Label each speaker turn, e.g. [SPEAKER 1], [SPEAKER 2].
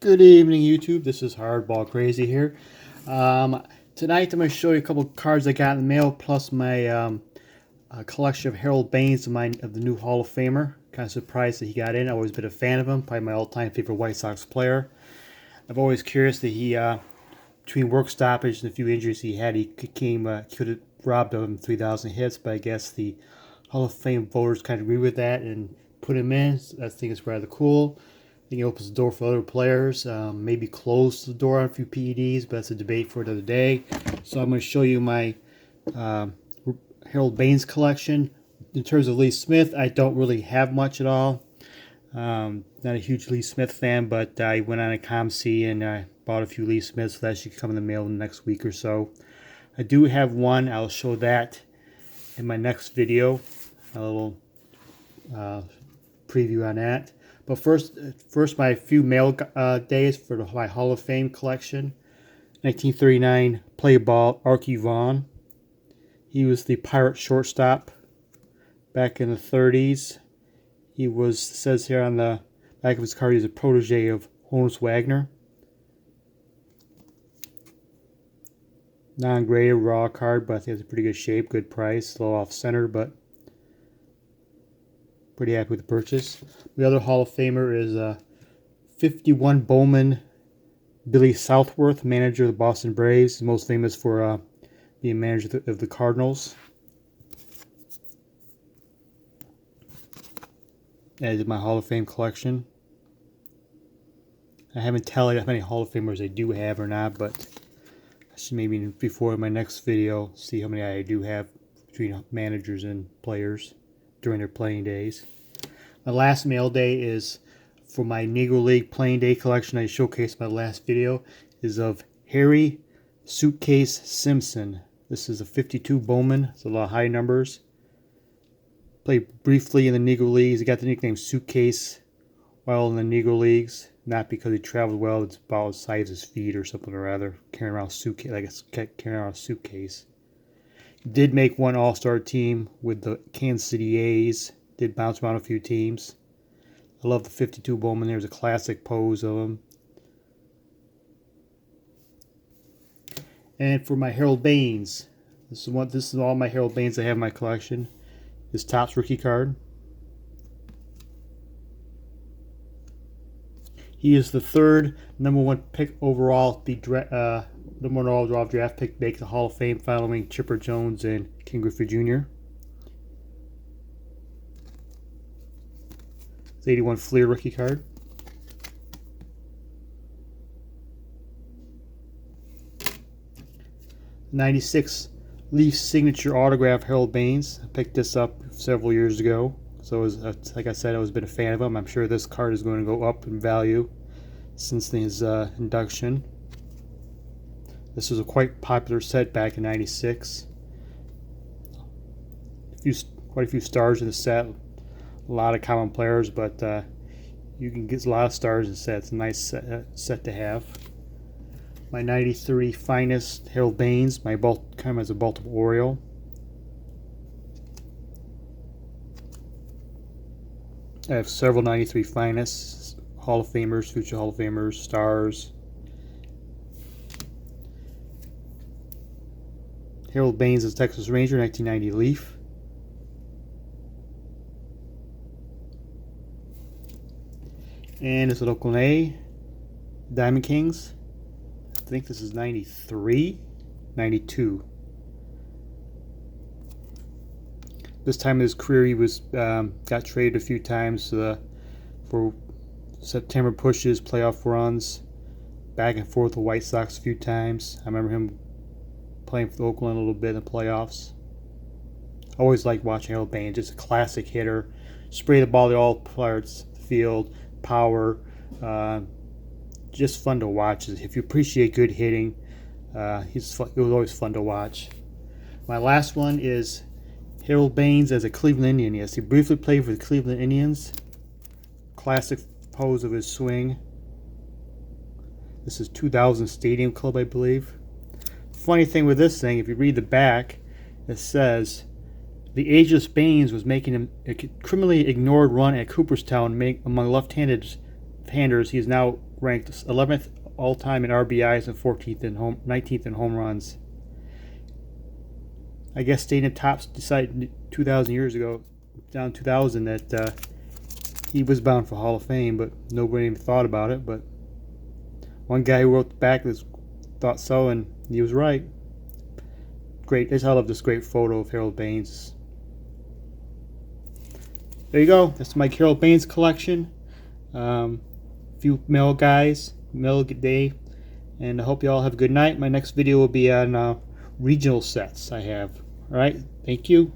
[SPEAKER 1] Good evening, YouTube. This is Hardball Crazy here. Tonight I'm going to show you a couple of cards I got in the mail, plus my collection of Harold Baines of the new Hall of Famer. Kind of surprised that he got in. I've always been a fan of him. Probably my all-time favorite White Sox player. I've always curious that he, between work stoppage and a few injuries he had, he could have robbed him 3,000 hits. But I guess the Hall of Fame voters kind of agree with that and put him in. So I think it's rather cool. I think it opens the door for other players. Maybe close the door on a few PEDs, but that's a debate for another day. So I'm going to show you my Harold Baines collection. In terms of Lee Smith, I don't really have much at all. Not a huge Lee Smith fan, but I went on a ComC and I bought a few Lee Smiths, so that should come in the mail in the next week or so. I do have one. I'll show that in my next video. A little preview on that. But first my few mail days for my Hall of Fame collection. 1939 play ball, Archie Vaughan. He was the Pirate shortstop back in the 30s. He was, says here on the back of his card, he's a protege of Honus Wagner. Non-graded raw card, but I think it's a pretty good shape, good price, a little off center, but pretty happy with the purchase. The other Hall of Famer is 51 Bowman Billy Southworth, manager of the Boston Braves. He's most famous for being manager of the Cardinals. That is my Hall of Fame collection. I haven't tallied how many Hall of Famers I do have or not, but I should maybe before my next video see how many I do have between managers and players during their playing days. My last mail day is for my Negro League playing day collection I showcased in my last video, is of Harry Suitcase Simpson. This is a 52 Bowman. It's a lot of high numbers. Played briefly in the Negro Leagues. He got the nickname Suitcase while in the Negro Leagues. Not because he traveled well, it's about the size of his feet or something or other. Carrying around a suitcase, I guess carrying around a suitcase. He did make one All-Star team with the Kansas City A's. Did bounce around a few teams. I love the 52 Bowman. There's a classic pose of him. And for my Harold Baines, this is all my Harold Baines I have in my collection. His Topps rookie card. He is the third #1 pick overall, number 1 overall draft pick to make the Hall of Fame, following Chipper Jones and Ken Griffey Jr. It's 81 Fleer rookie card. '96 Leafs signature autograph Harold Baines. I picked this up several years ago. So, like I said, I've always been a fan of him. I'm sure this card is going to go up in value since his induction. This was a quite popular set back in '96. Quite a few stars in the set. A lot of common players, but you can get a lot of stars in the set. It's a nice set to have. My '93 finest Harold Baines, my kind of as a Baltimore Oriole. I have several '93 finest, Hall of Famers, future Hall of Famers, stars. Harold Baines is Texas Ranger, 1990 Leaf. And it's an Oakland A, Diamond Kings. I think this is 93, 92. This time in his career, he was got traded a few times for September pushes, playoff runs, back and forth with White Sox a few times. I remember him playing for Oakland a little bit in the playoffs. Always liked watching Harold Baines. Just a classic hitter. Spray the ball to all parts of the field. Power. Just fun to watch. If you appreciate good hitting, it was always fun to watch. My last one is Harold Baines as a Cleveland Indian. Yes, he briefly played for the Cleveland Indians. Classic pose of his swing. This is 2000 Stadium Club, I believe. Funny thing with this thing, if you read the back, it says the ageless Baines was making a criminally ignored run at Cooperstown among left-handed left-handers, he's now ranked 11th all-time in RBIs and 19th in home runs. I guess Stadium Tops decided 2,000 years ago, down 2000, that he was bound for Hall of Fame, but nobody even thought about it. But one guy who wrote back thought so, and he was right. Great. I love this great photo of Harold Baines. There you go. That's my Harold Baines collection. Few mail day, and I hope you all have a good night. My next video will be on regional sets I have. All right. Thank you.